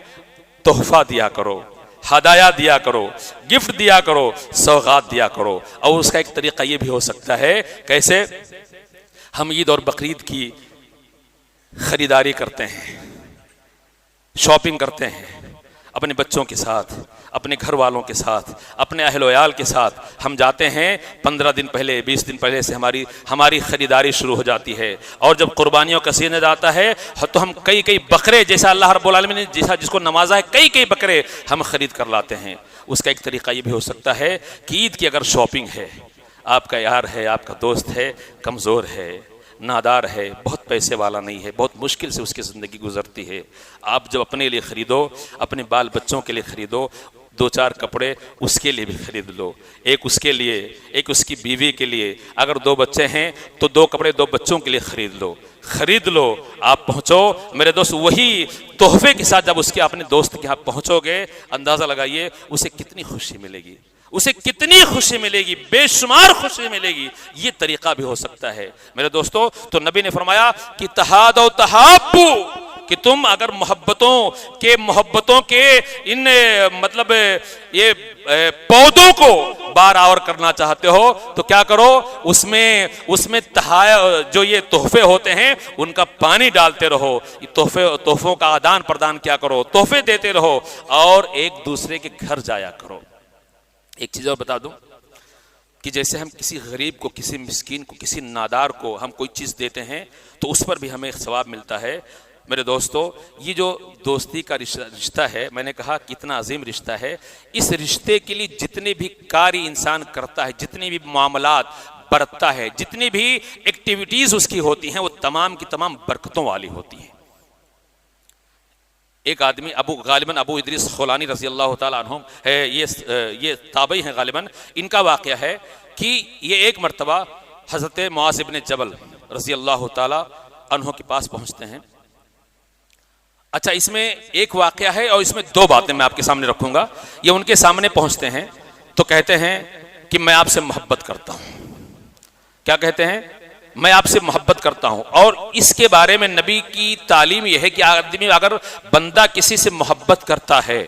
تحفہ دیا کرو، ہدایہ دیا کرو، گفٹ دیا کرو، سوغات دیا کرو. اور اس کا ایک طریقہ یہ بھی ہو سکتا ہے، کیسے؟ ہم عید اور بقرعید کی خریداری کرتے ہیں، شاپنگ کرتے ہیں، اپنے بچوں کے ساتھ، اپنے گھر والوں کے ساتھ، اپنے اہل و عیال کے ساتھ ہم جاتے ہیں. 15 دن پہلے، 20 دن پہلے سے ہماری خریداری شروع ہو جاتی ہے. اور جب قربانیوں کا سیزن آتا ہے تو ہم کئی بکرے، جیسا اللہ رب العالمین نے جس کو نوازا ہے، کئی بکرے ہم خرید کر لاتے ہیں. اس کا ایک طریقہ یہ بھی ہو سکتا ہے کہ عید کی اگر شاپنگ ہے، آپ کا یار ہے، آپ کا دوست ہے، کمزور ہے، نادار ہے، بہت پیسے والا نہیں ہے، بہت مشکل سے اس کی زندگی گزرتی ہے، آپ جب اپنے لیے خریدو، اپنے بال بچوں کے لیے خریدو، 2-4 کپڑے اس کے لیے بھی خرید لو، ایک اس کے لیے، ایک اس کی بیوی کے لیے. اگر 2 بچے ہیں تو 2 کپڑے 2 بچوں کے لیے خرید لو. آپ پہنچو میرے دوست، وہی تحفے کے ساتھ جب اس کے اپنے دوست کے ہاں پہنچو گے، اندازہ لگائیے اسے کتنی خوشی ملے گی، اسے کتنی خوشی ملے گی، بے شمار خوشی ملے گی. یہ طریقہ بھی ہو سکتا ہے میرے دوستو. تو نبی نے فرمایا کہ تہادو تہابو، کہ تم اگر محبتوں کے ان مطلب یہ پودوں کو بار آور کرنا چاہتے ہو تو کیا کرو؟ اس میں جو یہ تحفے ہوتے ہیں ان کا پانی ڈالتے رہو، تحفوں کا آدان پردان کیا کرو، تحفے دیتے رہو، اور ایک دوسرے کے گھر جایا کرو. ایک چیز اور بتا دوں کہ جیسے ہم کسی غریب کو، کسی مسکین کو، کسی نادار کو ہم کوئی چیز دیتے ہیں تو اس پر بھی ہمیں ثواب ملتا ہے. میرے دوستو، یہ جو دوستی کا رشتہ ہے، میں نے کہا کتنا عظیم رشتہ ہے. اس رشتے کے لیے جتنے بھی کاری انسان کرتا ہے، جتنے بھی معاملات برتتا ہے، جتنی بھی ایکٹیویٹیز اس کی ہوتی ہیں، وہ تمام کی تمام برکتوں والی ہوتی ہیں. ایک آدمی غالباً ابو ادریس خولانی رضی اللہ تعالیٰ عنہ ہے، یہ تابعی ہیں غالباً. ان کا واقعہ ہے کہ یہ ایک مرتبہ حضرت معاذ بن جبل رضی اللہ تعالیٰ عنہ کے پاس پہنچتے ہیں. اچھا، اس میں ایک واقعہ ہے اور اس میں 2 باتیں میں آپ کے سامنے رکھوں گا. یہ ان کے سامنے پہنچتے ہیں تو کہتے ہیں کہ میں آپ سے محبت کرتا ہوں. کیا کہتے ہیں؟ میں آپ سے محبت کرتا ہوں. اور اس کے بارے میں نبی کی تعلیم یہ ہے کہ آدمی اگر بندہ کسی سے محبت کرتا ہے،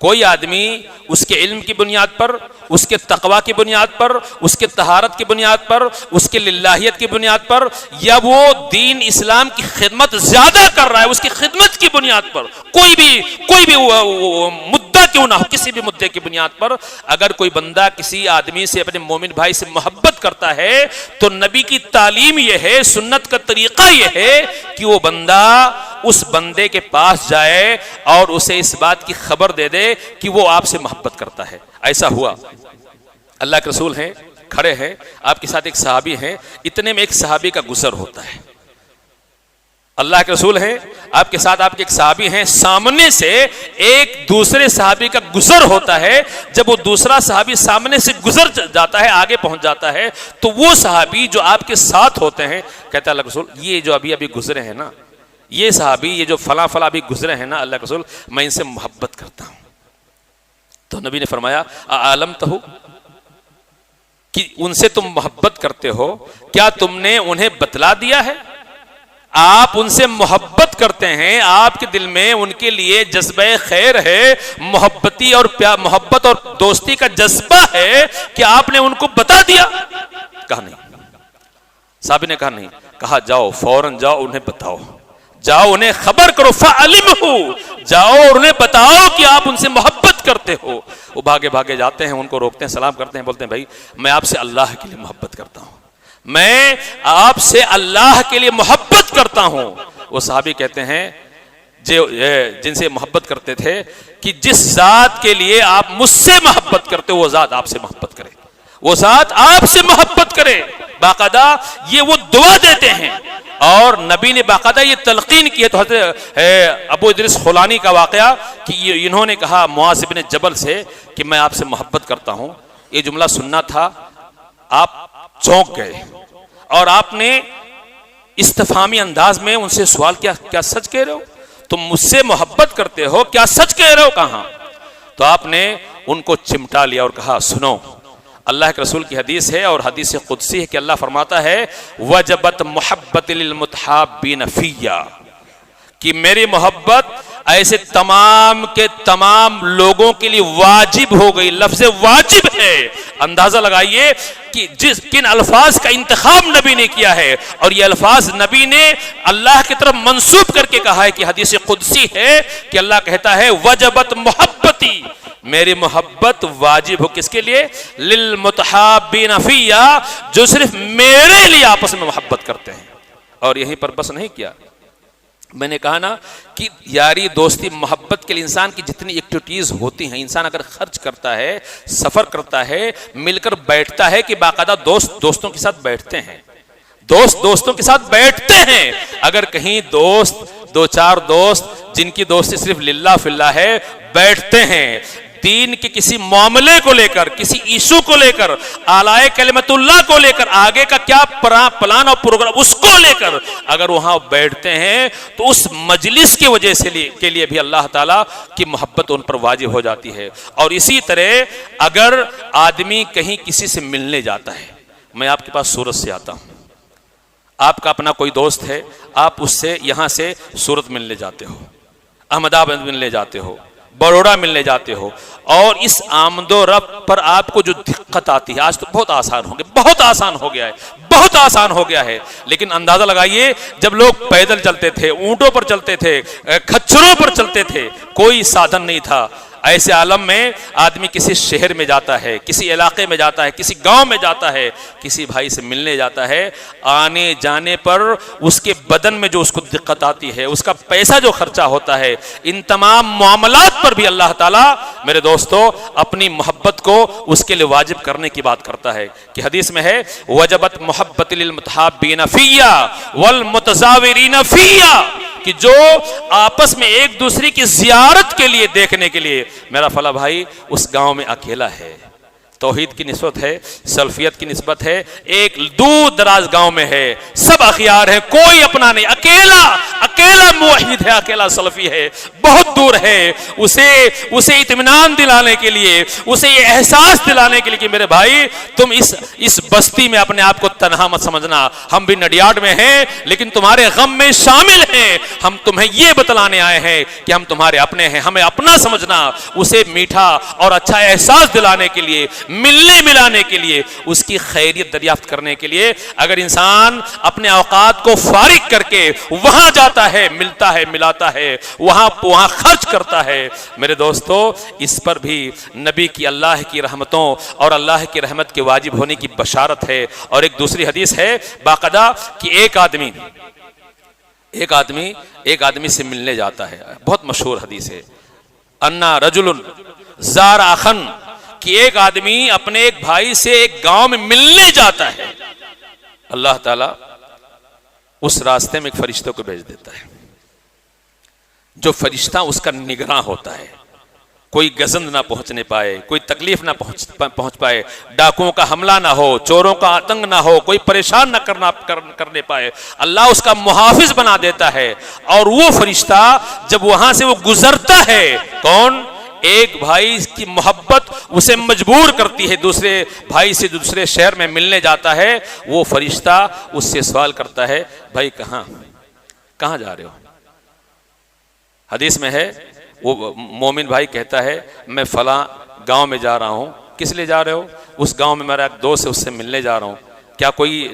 کوئی آدمی اس کے علم کی بنیاد پر، اس کے تقوی کی بنیاد پر، اس کے طہارت کی بنیاد پر، اس کے للہیت کی بنیاد پر، یا وہ دین اسلام کی خدمت زیادہ کر رہا ہے اس کی خدمت کی بنیاد پر، کوئی بھی مدعا کیوں نہ ہو، کسی بھی مدعے کی بنیاد پر اگر کوئی بندہ کسی آدمی سے، اپنے مومن بھائی سے محبت کرتا ہے تو نبی کی تعلیم یہ ہے، سنت کا طریقہ یہ ہے کہ وہ بندہ اس بندے کے پاس جائے اور اسے اس بات کی خبر دے دے کہ وہ آپ سے محبت کرتا ہے. ایسا ہوا، اللہ کے رسول ہیں، کھڑے ہیں، آپ کے ساتھ ایک صحابی ہیں، اتنے میں ایک صحابی کا گزر ہوتا ہے. اللہ کے رسول ہیں، آپ کے ساتھ آپ کے ایک صحابی ہیں، سامنے سے ایک دوسرے صحابی کا گزر ہوتا ہے. جب وہ دوسرا صحابی سامنے سے گزر جاتا ہے، آگے پہنچ جاتا ہے، تو وہ صحابی جو آپ کے ساتھ ہوتے ہیں کہتا ہے اللہ کے رسول، یہ جو ابھی گزرے ہیں نا، یہ صحابی، یہ جو فلاں ابھی گزرے ہیں نا، اللہ کے رسول میں ان سے محبت کرتا ہوں. تو نبی نے فرمایا اعلمتہ، کہ ان سے تم محبت کرتے ہو، کیا تم نے انہیں بتلا دیا ہے؟ آپ ان سے محبت کرتے ہیں، آپ کے دل میں ان کے لیے جذبہ خیر ہے، محبت اور دوستی کا جذبہ ہے کہ آپ نے ان کو بتا دیا؟ کہا نہیں. صحابی نے کہا نہیں. کہا جاؤ، فوراً جاؤ، انہیں بتاؤ، جاؤ انہیں خبر کرو، فعلمہ، جاؤ اور انہیں بتاؤ کہ آپ ان سے محبت کرتے ہو. وہ بھاگے جاتے ہیں، ان کو روکتے ہیں، سلام کرتے ہیں، بولتے ہیں بھائی میں آپ سے اللہ کے لیے محبت کرتا ہوں، میں آپ سے اللہ کے لیے محبت کرتا ہوں. وہ صحابی کہتے ہیں جن سے محبت کرتے تھے کہ جس ذات کے لیے آپ مجھ سے محبت کرتے ہو وہ ذات آپ سے محبت کرے. وہ ذات آپ سے محبت کرے. باقاعدہ یہ وہ دعا دیتے ہیں اور نبی نے باقاعدہ یہ تلقین کی ہے. تو حضرت ابو ادریس خولانی کا واقعہ کہ انہوں نے کہا معاذ بن جبل سے کہ میں آپ سے محبت کرتا ہوں. یہ جملہ سننا تھا, آپ چونک گئے اور آپ نے استفہامی انداز میں ان سے سوال کیا, کیا سچ کہہ رہے ہو؟ تم مجھ سے محبت کرتے ہو, کیا سچ کہہ رہے ہو؟ کہاں؟ تو آپ نے ان کو چمٹا لیا اور کہا سنو, اللہ کے رسول کی حدیث ہے اور حدیث قدسی ہے کہ اللہ فرماتا ہے وجبت محبت للمتحابین فیہ, کہ میری محبت ایسے تمام کے تمام لوگوں کے لیے واجب ہو گئی. لفظ واجب ہے. اندازہ لگائیے کہ کن الفاظ کا انتخاب نبی نے کیا ہے, اور یہ الفاظ نبی نے اللہ کی طرف منسوب کر کے کہا ہے کہ حدیث قدسی ہے کہ اللہ کہتا ہے وجبت محبتی, میری محبت واجب ہو کس کے لیے؟ للمتحابین فیہ, جو صرف میرے لیے آپس میں محبت کرتے ہیں. اور یہیں پر بس نہیں کیا, میں نے کہا نا کہ یاری دوستی محبت کے لیے انسان کی جتنی ایکٹیویٹیز ہوتی ہیں, انسان اگر خرچ کرتا ہے, سفر کرتا ہے, مل کر بیٹھتا ہے, کہ باقاعدہ دوستوں کے ساتھ بیٹھتے ہیں, دوستوں کے ساتھ بیٹھتے ہیں. اگر کہیں دوست, دو چار دوست جن کی دوستی صرف للہ فی اللہ ہے, بیٹھتے ہیں دین کے کسی معاملے کو لے کر, کسی ایشو کو لے کر, اعلی کلمت اللہ کو لے کر, آگے کا کیا پلان اور پروگرام اس کو لے کر اگر وہاں بیٹھتے ہیں تو اس مجلس کی وجہ سے کے لیے بھی اللہ تعالیٰ کی محبت ان پر واجب ہو جاتی ہے. اور اسی طرح اگر آدمی کہیں کسی سے ملنے جاتا ہے, میں آپ کے پاس سورت سے آتا ہوں, آپ کا اپنا کوئی دوست ہے, آپ اس سے یہاں سے سورت ملنے جاتے ہو, احمد آباد ملنے جاتے ہو, بڑوڑا ملنے جاتے ہو, اور اس آمد و رفت پر آپ کو جو دقت آتی ہے, آج تو بہت آسان ہو گیا, بہت آسان ہو گیا ہے, بہت آسان ہو گیا ہے. لیکن اندازہ لگائیے جب لوگ پیدل چلتے تھے, اونٹوں پر چلتے تھے, کھچروں پر چلتے تھے, کوئی سادھن نہیں تھا, ایسے عالم میں آدمی کسی شہر میں جاتا ہے, کسی علاقے میں جاتا ہے, کسی گاؤں میں جاتا ہے, کسی بھائی سے ملنے جاتا ہے, آنے جانے پر اس کے بدن میں جو اس کو دقت آتی ہے, اس کا پیسہ جو خرچہ ہوتا ہے, ان تمام معاملات پر بھی اللہ تعالیٰ میرے دوستو اپنی محبت کو اس کے لیے واجب کرنے کی بات کرتا ہے. کہ حدیث میں ہے وجبت محبت للمتحابین فیہ والمتزاورین فیہ, کہ جو آپس میں ایک دوسرے کی زیارت کے لیے, دیکھنے کے لیے, میرا فلاں بھائی اس گاؤں میں اکیلا ہے, توحید کی نسبت ہے, سلفیت کی نسبت ہے, ایک دور دراز گاؤں میں ہے, سب اخیار ہیں, کوئی اپنا نہیں, اکیلا موحد ہے, اکیلا سلفی ہے, بہت دور ہے, اسے اطمینان دلانے کے لیے, اسے یہ احساس دلانے کے لیے کہ میرے بھائی تم اس بستی میں اپنے آپ کو تنہا مت سمجھنا, ہم بھی نڈیاڈ میں ہیں لیکن تمہارے غم میں شامل ہیں, ہم تمہیں یہ بتلانے آئے ہیں کہ ہم تمہارے اپنے ہیں, ہمیں اپنا سمجھنا, اسے میٹھا اور اچھا احساس دلانے کے لیے, ملنے ملانے کے لیے, اس کی خیریت دریافت کرنے کے لیے اگر انسان اپنے اوقات کو فارغ کر کے وہاں جاتا ہے, ملتا ہے, ملاتا ہے, وہاں خرچ کرتا ہے, میرے دوستو اس پر بھی نبی کی اللہ کی رحمتوں اور اللہ کی رحمت کے واجب ہونے کی بشارت ہے. اور ایک دوسری حدیث ہے باقاعدہ کہ ایک آدمی سے ملنے جاتا ہے, بہت مشہور حدیث ہے, انا رجل زار اخن, کہ ایک آدمی اپنے ایک بھائی سے ایک گاؤں میں ملنے جاتا ہے, اللہ تعالیٰ اس راستے میں ایک فرشتے کو بھیج دیتا ہے, جو فرشتہ اس کا نگراں ہوتا ہے, کوئی گزند نہ پہنچنے پائے, کوئی تکلیف نہ پہنچ پائے, ڈاکوؤں کا حملہ نہ ہو, چوروں کا آتنک نہ ہو, کوئی پریشان نہ کرنے پائے, اللہ اس کا محافظ بنا دیتا ہے. اور وہ فرشتہ جب وہاں سے وہ گزرتا ہے, کون؟ ایک بھائی کی محبت اسے مجبور کرتی ہے دوسرے بھائی سے دوسرے شہر میں ملنے جاتا ہے, وہ فرشتہ اس سے سوال کرتا ہے بھائی کہاں جا رہے ہو؟ حدیث میں ہے وہ مومن بھائی کہتا ہے میں فلاں گاؤں میں جا رہا ہوں. کس لیے جا رہے ہو؟ اس گاؤں میں میرا ایک دوست ہے, اس سے ملنے جا رہا ہوں. کیا کوئی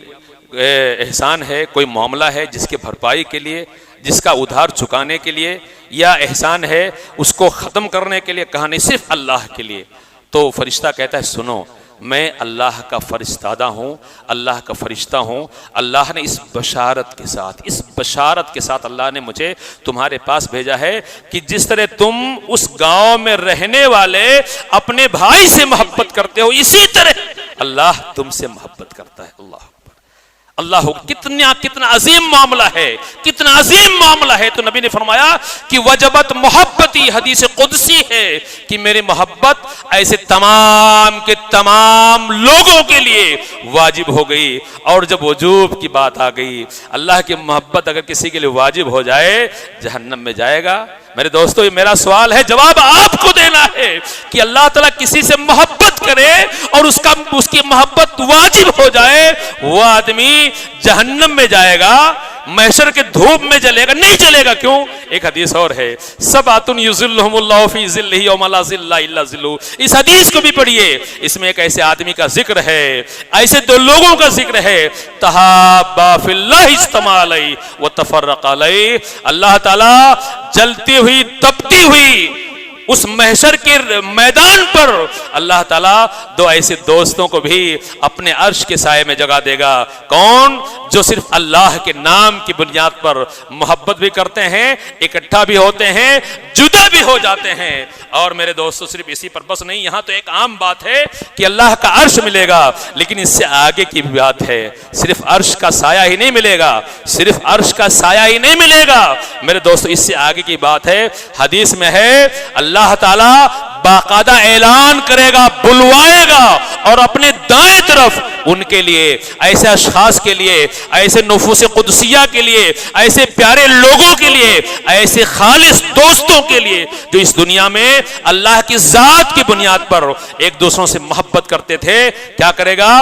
احسان ہے, کوئی معاملہ ہے جس کے بھرپائی کے لیے, جس کا ادھار چکانے کے لیے, یا احسان ہے اس کو ختم کرنے کے لیے؟ کہا نہیں, صرف اللہ کے لیے. تو فرشتہ کہتا ہے سنو, میں اللہ کا فرستادہ ہوں, اللہ کا فرشتہ ہوں. اللہ نے اس بشارت کے ساتھ اللہ نے مجھے تمہارے پاس بھیجا ہے کہ جس طرح تم اس گاؤں میں رہنے والے اپنے بھائی سے محبت کرتے ہو, اسی طرح اللہ تم سے محبت کرتا ہے. اللہ اللہ کتنا عظیم معاملہ ہے, کتنا عظیم معاملہ ہے. تو نبی نے فرمایا کہ وجبت محبتی, حدیث قدسی ہے کہ میری محبت ایسے تمام کے تمام لوگوں کے لیے واجب ہو گئی. اور جب وجوب کی بات آ گئی, اللہ کی محبت اگر کسی کے لیے واجب ہو جائے جہنم میں جائے گا. میرے دوستو یہ میرا سوال ہے, جواب آپ کو دینا ہے کہ اللہ تعالیٰ کسی سے محبت کرے اور اس کی محبت واجب ہو جائے, وہ آدمی جہنم میں جائے گا, محشر کے دھوپ میں جلے گا, نہیں جلے گا. کیوں؟ ایک حدیث اور ہے, سبعۃ یظلھم اللہ فی ظلہ یوم لا ظل الا ظلہ. اس حدیث کو بھی پڑھیے, اس میں ایک ایسے آدمی کا ذکر ہے, ایسے دو لوگوں کا ذکر ہے, تحابا فی اللہ اجتمع علیہ وتفرق علیہ. اللہ تعالی جلتی ہوئی تپتی ہوئی اس محشر کے میدان پر اللہ تعالیٰ دو ایسے دوستوں کو بھی اپنے عرش کے سائے میں جگہ دے گا. کون؟ جو صرف اللہ کے نام کی بنیاد پر محبت بھی کرتے ہیں, اکٹھا بھی ہوتے ہیں, جدا بھی ہو جاتے ہیں. اور میرے دوستو صرف اسی پر بس نہیں, یہاں تو ایک عام بات ہے کہ اللہ کا عرش ملے گا, لیکن اس سے آگے کی بھی بات ہے. صرف عرش کا سایہ ہی نہیں ملے گا, صرف عرش کا سایہ ہی نہیں ملے گا میرے دوستو, اس سے آگے کی بات ہے. حدیث میں ہے اللہ تعالیٰ باقاعدہ اعلان کرے گا, بلوائے گا, اور اپنے دائیں طرف ان کے لیے, ایسے اشخاص کے لیے, ایسے نفوس قدسیہ کے لیے, ایسے پیارے لوگوں کے لیے, ایسے خالص دوستوں کے لیے جو اس دنیا میں اللہ کی ذات کی بنیاد پر ایک دوسروں سے محبت کرتے تھے, کیا کرے گا؟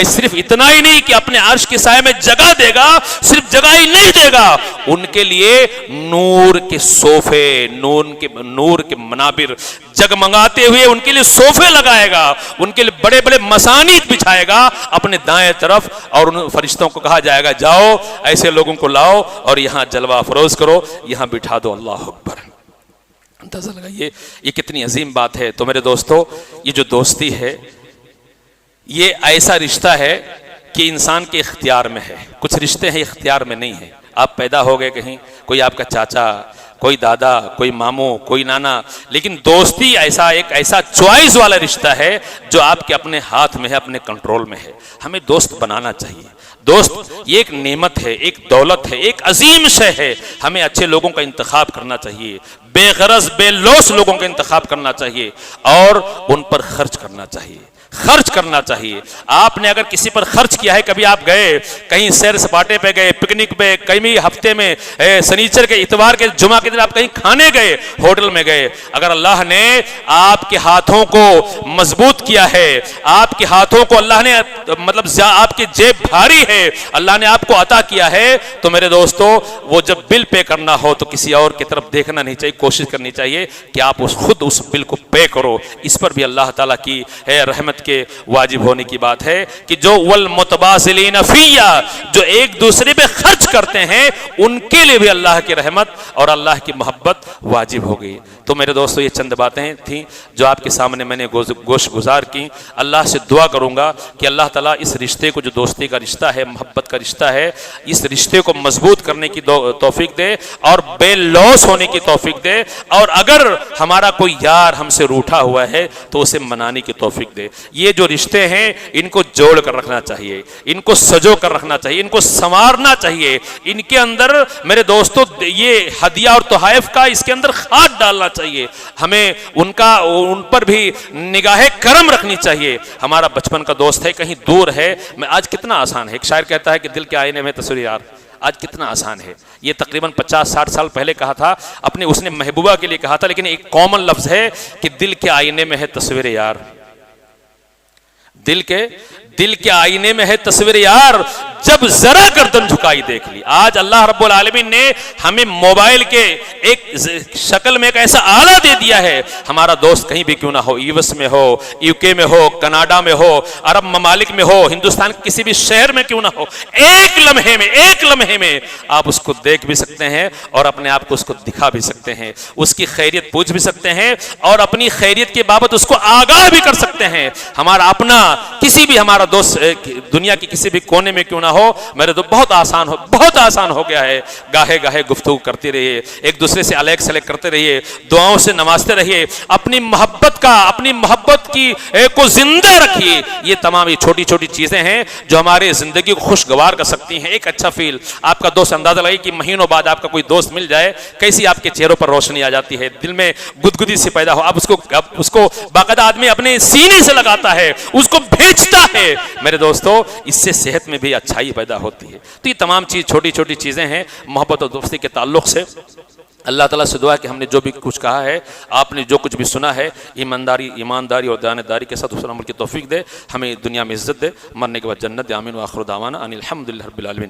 صرف اتنا ہی نہیں کہ اپنے عرش کے سائے میں جگہ دے گا, صرف جگہ ہی نہیں دے گا, ان کے لیے نور کے صوفے, نور کے منابر جگمگاتے ہوئے ان کے لیے صوفے لگائے گا, ان کے لیے بڑے بڑے مسانید بچھائے گا اپنے دائیں طرف, اور ان فرشتوں کو کہا جائے گا جاؤ ایسے لوگوں کو لاؤ اور یہاں جلوہ افروز کرو, یہاں بٹھا دو. اللہ اکبر. اندازہ لگائیے یہ کتنی عظیم بات ہے. تو میرے دوستو یہ جو دوستی ہے یہ ایسا رشتہ ہے کہ انسان کے اختیار میں ہے. کچھ رشتے ہیں اختیار میں نہیں ہیں. آپ پیدا ہو گئے کہیں, کوئی آپ کا چاچا, کوئی دادا, کوئی ماموں, کوئی نانا, لیکن دوستی ایسا چوائس والا رشتہ ہے جو آپ کے اپنے ہاتھ میں ہے, اپنے کنٹرول میں ہے. ہمیں دوست بنانا چاہیے. دوست یہ ایک نعمت ہے, ایک دولت ہے, ایک عظیم شے ہے. ہمیں اچھے لوگوں کا انتخاب کرنا چاہیے, بے غرض بے لوث لوگوں کا انتخاب کرنا چاہیے, اور ان پر خرچ کرنا چاہیے. خرچ کرنا چاہیے. آپ نے اگر کسی پر خرچ کیا ہے, کبھی آپ گئے کہیں سیر سپاٹے پہ گئے, پکنک پہ, کہیں ہفتے میں سنیچر کے, اتوار کے, جمعہ کے دن آپ کہیں کھانے گئے, ہوٹل میں گئے, اگر اللہ نے آپ کے ہاتھوں کو مضبوط کیا ہے, آپ کے ہاتھوں کو اللہ نے مطلب آپ کی جیب بھاری ہے, اللہ نے آپ کو عطا کیا ہے, تو میرے دوستو وہ جب بل پے کرنا ہو تو کسی اور کی طرف دیکھنا نہیں چاہیے, کوشش کرنی چاہیے کہ آپ خود اس بل کو پے کرو. اس پر بھی اللہ تعالیٰ کی ہے رحمت کے واجب ہونے کی بات ہے کہ جو والمتباسلین فیہ, جو ایک دوسرے پہ خرچ کرتے ہیں, ان کے لیے بھی اللہ کی رحمت اور اللہ کی محبت واجب ہو گئی. تو میرے دوستو یہ چند باتیں تھیں جو آپ کے سامنے میں نے گوش گزار کی. اللہ سے دعا کروں گا کہ اللہ تعالیٰ اس رشتے کو, جو دوستی کا رشتہ ہے, محبت کا رشتہ ہے, اس رشتے کو مضبوط کرنے کی توفیق دے اور بے لوث ہونے کی توفیق دے, اور اگر ہمارا کوئی یار ہم سے روٹھا ہوا ہے تو اسے منانے کی توفیق دے. یہ جو رشتے ہیں ان کو جوڑ کر رکھنا چاہیے, ان کو سجو کر رکھنا چاہیے, ان کو سنوارنا چاہیے. ان کے اندر میرے دوستو یہ ہدیہ اور تحائف کا اس کے اندر خاط ڈالنا چاہیے. ہمیں ان پر بھی نگاہ کرم رکھنی چاہیے. ہمارا بچپن کا دوست ہے, کہیں دور ہے, میں آج کتنا آسان ہے, ایک شاعر کہتا ہے کہ دل کے آئینے میں تصویر یار, آج کتنا آسان ہے. یہ تقریباً 50-60 سال پہلے کہا تھا, اس نے محبوبہ کے لیے کہا تھا, لیکن ایک کامن لفظ ہے کہ دل کے آئینے میں ہے تصویر یار. دل کے آئینے میں ہے تصویر یار, جب ذرا گردن جھکائی دیکھ لی. آج اللہ رب العالمین نے ہمیں موبائل کے ایک شکل میں ایک ایسا آلہ دے دیا ہے, ہمارا دوست کہیں بھی کیوں نہ ہو, US میں ہو, UK میں ہو, کینیڈا میں ہو, عرب ممالک میں ہو, ہندوستان کے کسی بھی شہر میں کیوں نہ ہو, ایک لمحے میں آپ اس کو دیکھ بھی سکتے ہیں اور اپنے آپ کو اس کو دکھا بھی سکتے ہیں, اس کی خیریت پوچھ بھی سکتے ہیں اور اپنی خیریت کے بابت اس کو آگاہ بھی کر سکتے ہیں. ہمارا اپنا کسی بھی ہمارا دوست دنیا کی کسی بھی کونے میں کیوں نہ ہو، میرے تو بہت آسان ہو گیا ہے. گاہے گاہے گفتگو کرتے رہیے، ایک دوسرے سے الیک سلیک کرتے رہیے، دعاؤں سے نوازتے رہیے، اپنی محبت کی کو زندہ رکھیے. یہ تمام یہ چھوٹی چھوٹی چیزیں ہیں جو ہمارے زندگی کو خوشگوار کر سکتی ہیں. ایک اچھا فیل آپ کا دوست، اندازہ لگائیے کہ مہینوں بعد آپ کا کوئی دوست مل جائے، کیسی آپ کے چہروں پر روشنی آ جاتی ہے، دل میں گدگدی سے پیدا ہو. اب اس کو باقاعدہ آدمی اپنے سینے سے لگاتا ہے، اس کو بھیجتا ہے. میرے دوستو، اس سے صحت میں بھی اچھائی پیدا ہوتی ہے. تو یہ تمام چھوٹی چھوٹی چیزیں ہیں محبت اور دوستی کے تعلق سے. اللہ تعالیٰ سے دعا ہے کہ ہم نے جو بھی کچھ کہا ہے، آپ نے جو کچھ بھی سنا ہے، ایمانداری اور دیانتداری کے ساتھ دوسرا عمل کی توفیق دے، ہمیں دنیا میں عزت دے، مرنے کے بعد جنت دے. آمین. وآخر دعوانا ان الحمد للہ رب العالمین.